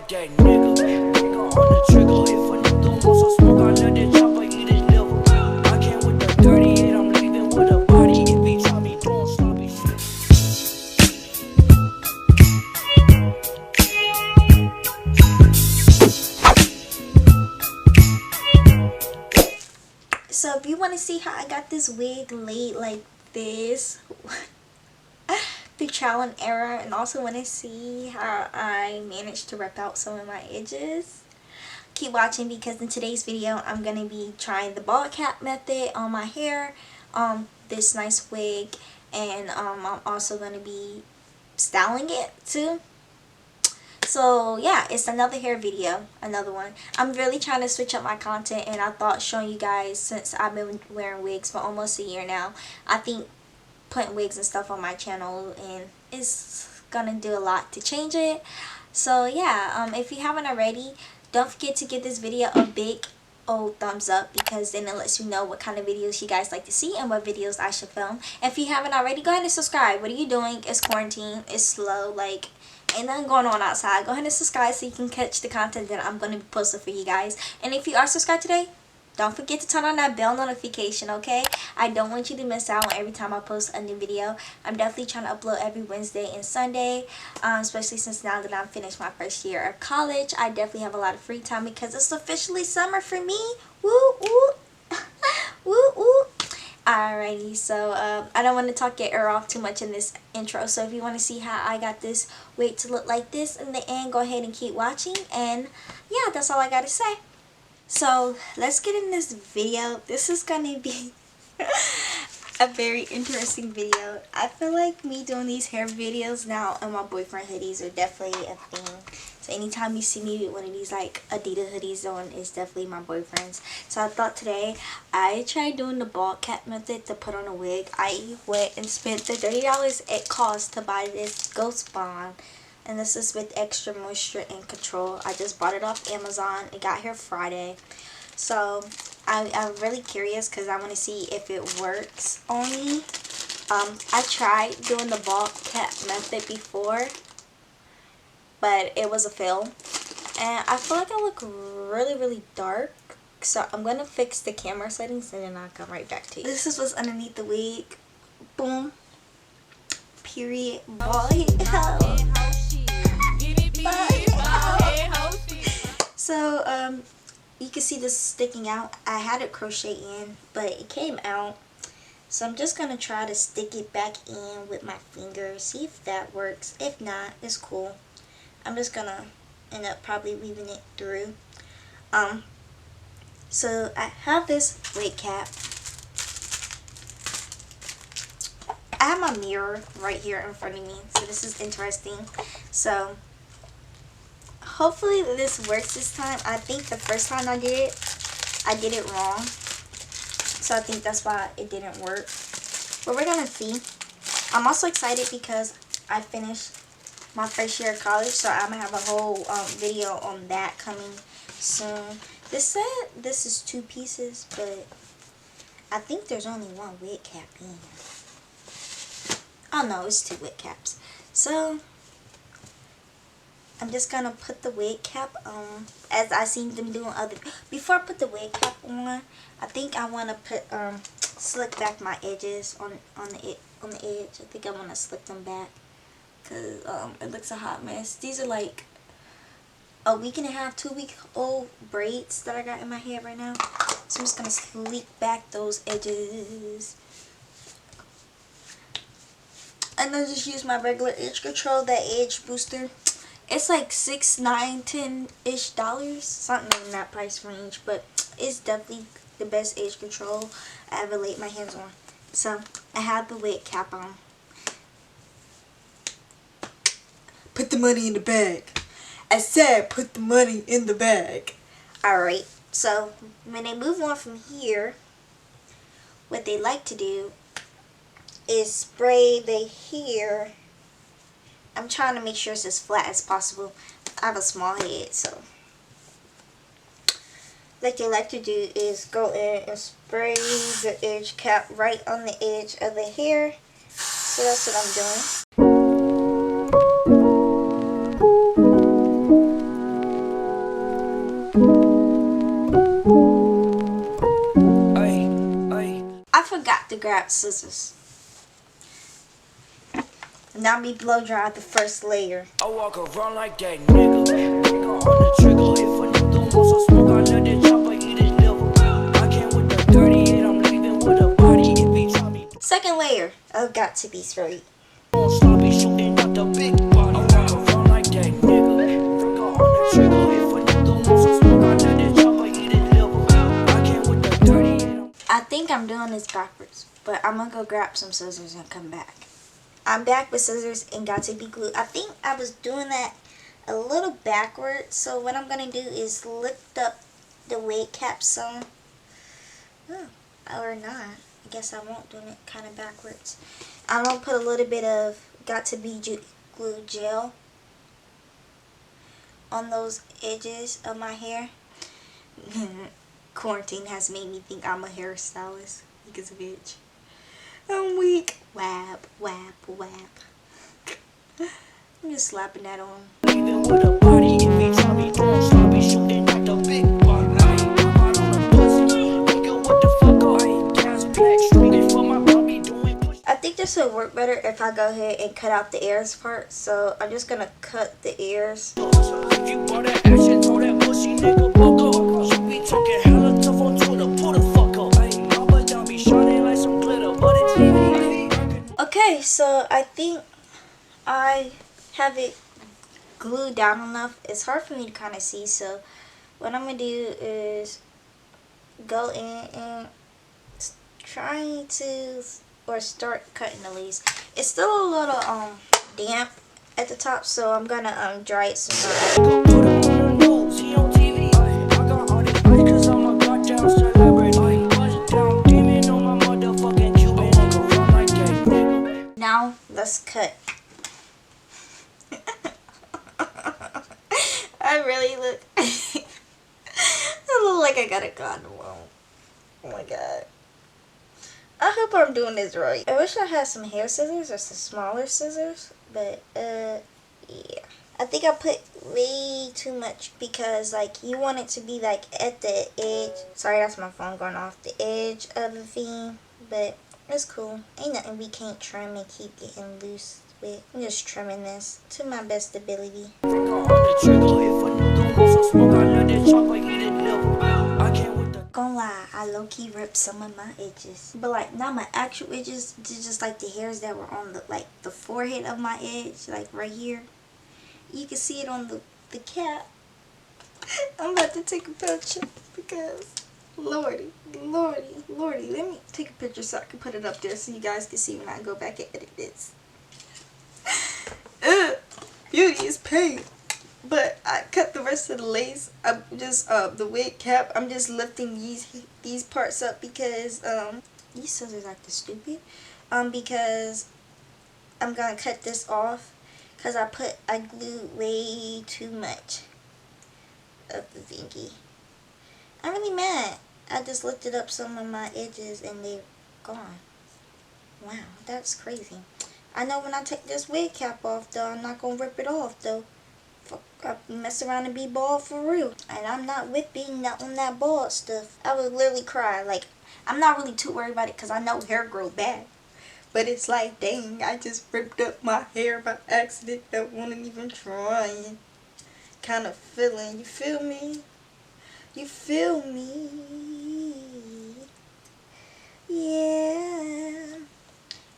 that nigga. Nigga on the trigger. If a nigga wants some smoke, I let that chopper eat his liver. I came with the 38, I'm leaving with a body. If he try me doing sloppy shit. So if you want to see how I got this wig laid like this through trial and error, and also want to see how I managed to rep out some of my edges, keep watching, because in today's video I'm going to be trying the ball cap method on my hair, this nice wig, and I'm also going to be styling it too. So yeah, it's another hair video, another one. I'm really trying to switch up my content, and I thought showing you guys, since I've been wearing wigs for almost a year now, I think putting wigs and stuff on my channel and it's gonna do a lot to change it. So yeah, if you haven't already, don't forget to give this video a big old thumbs up, because then it lets you know what kind of videos you guys like to see and what videos I should film. If you haven't already, go ahead and subscribe. What are you doing? It's quarantine, it's slow, like ain't nothing going on outside. Go ahead and subscribe so you can catch the content that I'm going to be posting for you guys. And if you are subscribed today, don't forget to turn on that bell notification, okay? I don't want you to miss out on every time I post a new video. I'm definitely trying to upload every Wednesday and Sunday, especially since now that I'm finished my first year of college. I definitely have a lot of free time because it's officially summer for me. Woo, woo. Woo, woo. Alrighty, so I don't want to talk your ear off too much in this intro. So if you want to see how I got this wig to look like this in the end, go ahead and keep watching. And yeah, that's all I got to say. So let's get in this video. This is gonna be a very interesting video. I feel like me doing these hair videos now and my boyfriend hoodies are definitely a thing. So anytime you see me with one of these like Adidas hoodies on, it's definitely my boyfriend's. So I thought today I tried doing the ball cap method to put on a wig. I went and spent the $30 it cost to buy this Ghost Bond. And this is with extra moisture and control. I just bought it off Amazon. It got here Friday. So I'm really curious because I want to see if it works on me. I tried doing the ball cap method before, but it was a fail. And I feel like I look really, really dark. So I'm going to fix the camera settings and then I'll come right back to you. This is what's underneath the wig. Boom. Period. Ball head. So you can see this sticking out. I had it crochet in, but it came out. So I'm just gonna try to stick it back in with my fingers, see if that works. If not, it's cool. I'm just gonna end up probably weaving it through. So I have this wig cap. I have my mirror right here in front of me, so this is interesting. So hopefully this works this time. I think the first time I did it wrong. So I think that's why it didn't work. But we're gonna see. I'm also excited because I finished my first year of college, so I'm gonna have a whole video on that coming soon. This said this is 2 pieces, but I think there's only 1 wig cap in. Oh no, it's 2 wig caps. So I'm just gonna put the wig cap on, as I seen them doing other. Before I put the wig cap on, I think I want to put slick back my edges on the edge. I think I want to slick them back because it looks a hot mess. These are like a week and a half, 2-week-old braids that I got in my hair right now. So I'm just gonna sleek back those edges. And then just use my regular edge control, that edge booster. It's like $6, $9, $10-ish, something in that price range, but it's definitely the best edge control I ever laid my hands on. So I have the wig cap on. Put the money in the bag. I said put the money in the bag. Alright, so when they move on from here, what they like to do is spray the hair. I'm trying to make sure it's as flat as possible. I have a small head, so what they like to do is go in and spray the edge cap right on the edge of the hair. So that's what I'm doing. forgot to grab scissors. Now me blow dry the first layer. I walk around like that nigga. Finger on the trigger. If a nigga wants some smoke, I let the chopper eat his liver. I came with the 38, I'm leaving with a body. If he try me, Second layer of got to be straight. don't stop me shooting out the big body. I walk around like that nigga. Finger on the trigger. If a nigga wants some smoke, I let the chopper eat his liver. I came with the 38. I think I'm doing this backwards, but I'm gonna go grab some scissors and come back. I'm back with scissors and got to be glue. I think I was doing that a little backwards, so what I'm gonna do is lift up the wig cap some. Or not. I guess I won't, doing it kind of backwards. I'm gonna put a little bit of got to be glue gel on those edges of my hair. Quarantine has made me think I'm a hairstylist. Because of bitch. I'm weak. Whap, whap, whap. I'm just slapping that on. Leaving with a body. If he try me, don't stop me shooting out the big body. I ain't out on a pussy. Nigga, what the fuck? I ain't gas black street for my body doing push. I think this would work better if I go ahead and cut out the ears part. So I'm just gonna cut the ears. If you bought that action, throw that pussy nigga buck up. You be talking hella tough on Twitter, pull the fuck up. Mama down be shining like some glitter, but it's Okay, so I think I have it glued down enough. It's hard for me to kind of see, so what I'm gonna do is go in and try to start cutting the leaves. It's still a little damp at the top, so I'm gonna dry it some more. put him on the news, he on TV. I got all this ice cause I'm a goddamn celebrity. Bust down demon on my motherfucking Cuban. I walk around like that nigga. Now let's cut. I really look. I look like I got a condom on. Oh my god. I hope I'm doing this right. I wish I had some hair scissors or some smaller scissors, but yeah. I think I put way too much because like you want it to be like at the edge. Sorry, that's my phone going off. The edge of the thing, but it's cool. Ain't nothing we can't trim and keep getting loose with. I'm just trimming this to my best ability. Finger on the trigger, if a nigga wants some smoke, I let the chopper eat his liver. I came with the Gonna lie, I low-key ripped some of my edges, but like not my actual edges, just like the hairs that were on the the forehead of my edge, like right here. You can see it on the cap. I'm about to take a picture because lordy, let me take a picture so I can put it up there so you guys can see when I go back and edit this. Beauty is pain. But I cut the rest of the lace. I'm just the wig cap. I'm just lifting these parts up because these scissors acting stupid. Because I'm gonna cut this off because I glued way too much of the thingy. I'm really mad. I just lifted up some of my edges and they're gone. Wow, that's crazy. I know when I take this wig cap off though, I'm not gonna rip it off though. I mess around and be bald for real. And I'm not whipping not on that bald stuff. I would literally cry. Like, I'm not really too worried about it because I know hair grow back. But it's like, dang, I just ripped up my hair by accident. I wasn't even trying. Kind of feeling. You feel me? You feel me? Yeah.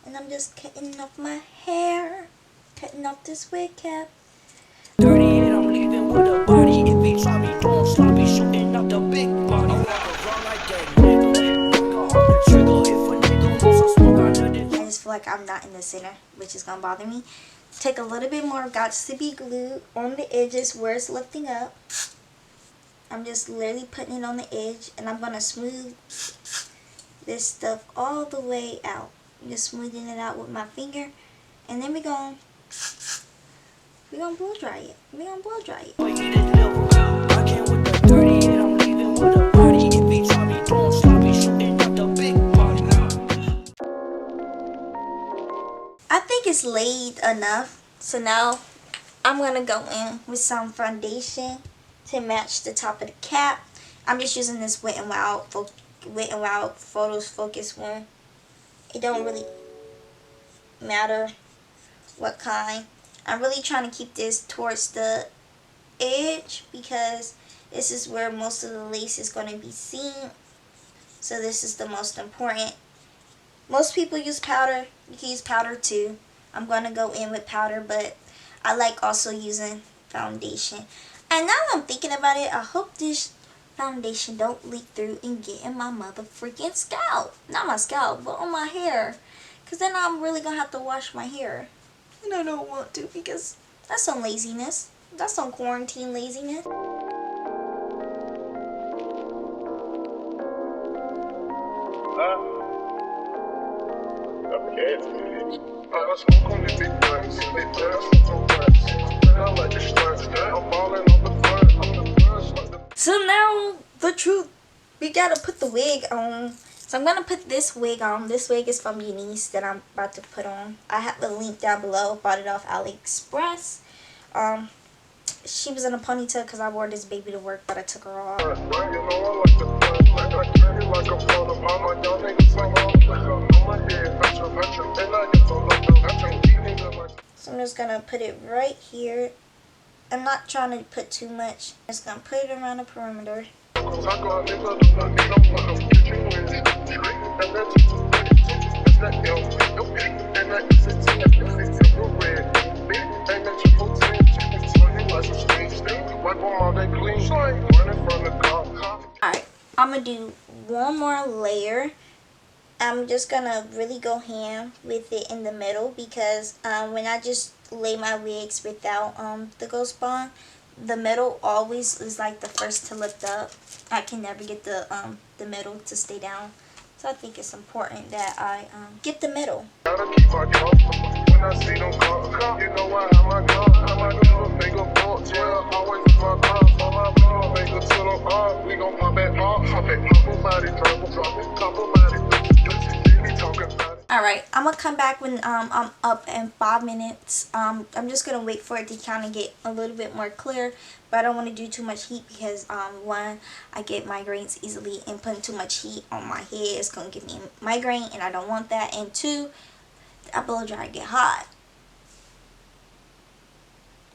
And I'm just cutting off my hair. Cutting off this wig cap. 38, I'm leaving with a body. If he try me, don't stop me shooting out the big body. I walk around like that nigga. Finger on the trigger, if a nigga wants some smoke, I let it. I just feel like I'm not in the center, which is gonna bother me. Take a little bit more got to be glue on the edges where it's lifting up. I'm just literally putting it on the edge, and I'm gonna smooth this stuff all the way out. I'm just smoothing it out with my finger, and then we're gonna blow dry it. We're gonna blow dry it. I came with the 38, I'm leaving with a body. If he try me, don't stop me shooting out the big body. I think it's laid enough. So now I'm gonna go in with some foundation to match the top of the cap. I'm just using this Wet n Wild Photos Focus one. It don't really matter what kind. I'm really trying to keep this towards the edge because this is where most of the lace is going to be seen. So this is the most important. Most people use powder. You can use powder too. I'm going to go in with powder, but I like also using foundation. And now I'm thinking about it, I hope this foundation don't leak through and get in my mother freaking scalp. Not my scalp, but on my hair. Because then I'm really going to have to wash my hair. And I don't want to because that's some laziness. That's some quarantine laziness. So now the truth, we gotta put the wig on. So I'm gonna put this wig on. This wig is from Eunice that I'm about to put on. I have a link down below. Bought it off AliExpress. She was in a ponytail because I wore this baby to work, but I took her off. So I'm just gonna put it right here. I'm not trying to put too much. I'm just gonna put it around the perimeter. Alright, I'm gonna do one more layer. I'm just gonna really go ham with it in the middle because when I just lay my wigs without the ghost bond, the middle always is like the first to lift up. I can never get the middle to stay down. So I think it's important that I get the middle. Alright, I'm gonna come back when I'm up in 5 minutes. I'm just gonna wait for it to kind of get a little bit more clear, but I don't want to do too much heat because one, I get migraines easily, and putting too much heat on my head is gonna give me a migraine, and I don't want that. And two, I blow dry and get hot.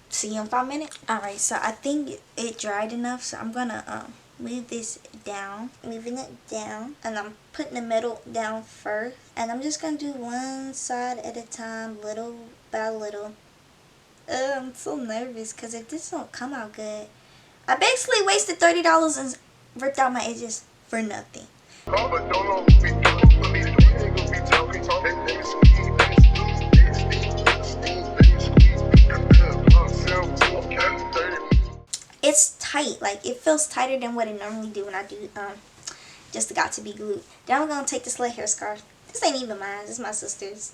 See you in 5 minutes. Alright, so I think it dried enough, so I'm gonna move this down, moving it down, and I'm putting the middle down first, and I'm just gonna do one side at a time, little by little. I'm so nervous because if this don't come out good, I basically wasted $30 and ripped out my edges for nothing. It's tight, like it feels tighter than what it normally do when I do just got to be glued. Then I'm gonna take this little hair scarf. This ain't even mine, it's my sister's.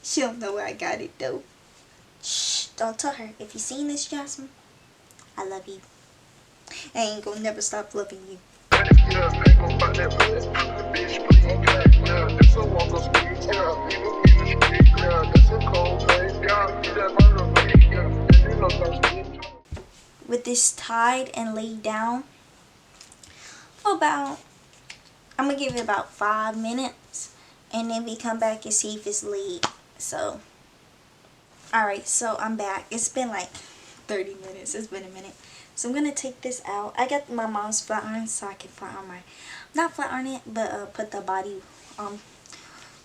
She don't know where I got it though. Shh, don't tell her. If you seen this, Jasmine, I love you. I ain't gonna never stop loving you. With this tied and laid down for about, I'm gonna give it about 5 minutes, and then we come back and see if it's laid. So alright, so I'm back. It's been like 30 minutes. It's been a minute. So I'm gonna take this out. I got my mom's flat iron so I can flat iron my, not flat iron it, but put the body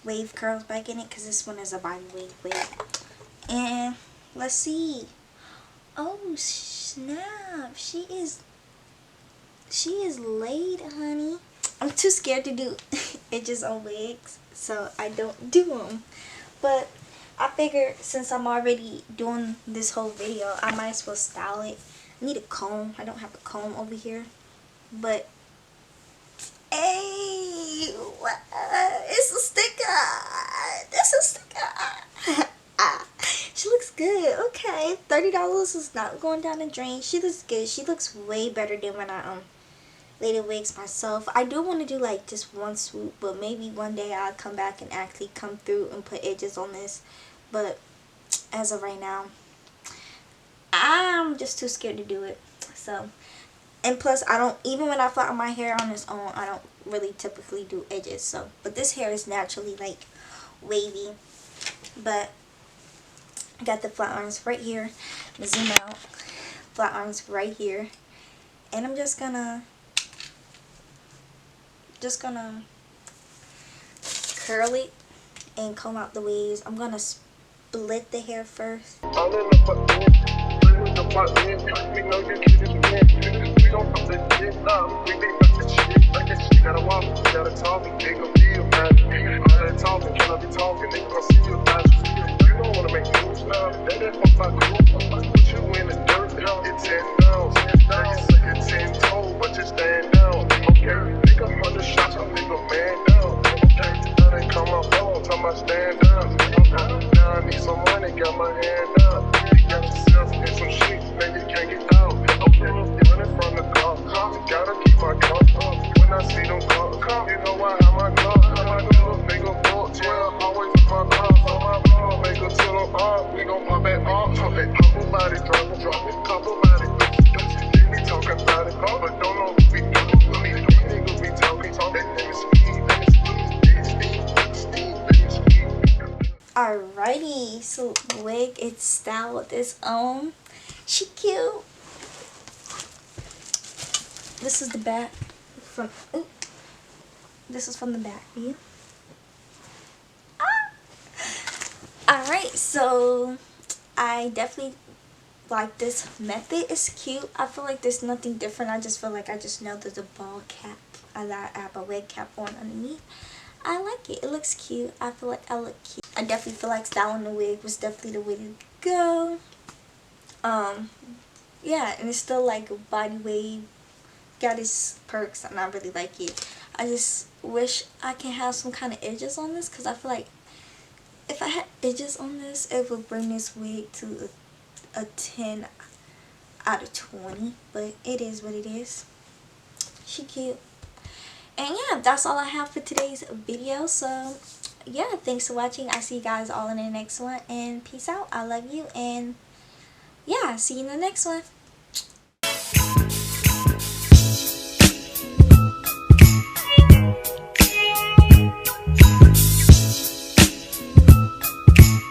wave curls back in it, because this one is a body wave. And let's see. Oh snap, she is laid, honey. I'm too scared to do edges on wigs, so I don't do them. But I figured since I'm already doing this whole video, I might as well style it. I need a comb. I don't have a comb over here, but hey, it's a sticker. That's a sticker. She looks good. Okay, $30 is not going down the drain. She looks good. She looks way better than when I laid the wigs myself. I do want to do like just one swoop, but maybe one day I'll come back and actually come through and put edges on this. But as of right now, I'm just too scared to do it. So And plus, I don't, even when I flatten my hair on its own, I don't really typically do edges. So, but this hair is naturally like wavy. But I got the flat irons right here. I'm gonna zoom out. Flat irons right here. And I'm just gonna curl it and comb out the waves. I'm gonna split the hair first. Alrighty, so the wig, it's styled with its own. She cute. This is the back from. Ooh, this is from the back view. Alright, so I definitely like this method. It's cute. I feel like there's nothing different. I just feel like I just know there's a ball cap. I have a wig cap on underneath. I like it. It looks cute. I feel like I look cute. I definitely feel like styling the wig was definitely the way to go. Yeah, and it's still like a body wave. Got its perks, and I really like it. I just wish I can have some kind of edges on this, because I feel like if I had edges on this, it would bring this wig to a 10 out of 20. But it is what it is. She cute. And yeah, that's all I have for today's video. So yeah, thanks for watching. I see you guys all in the next one, and peace out. I love you, and yeah, see you in the next one.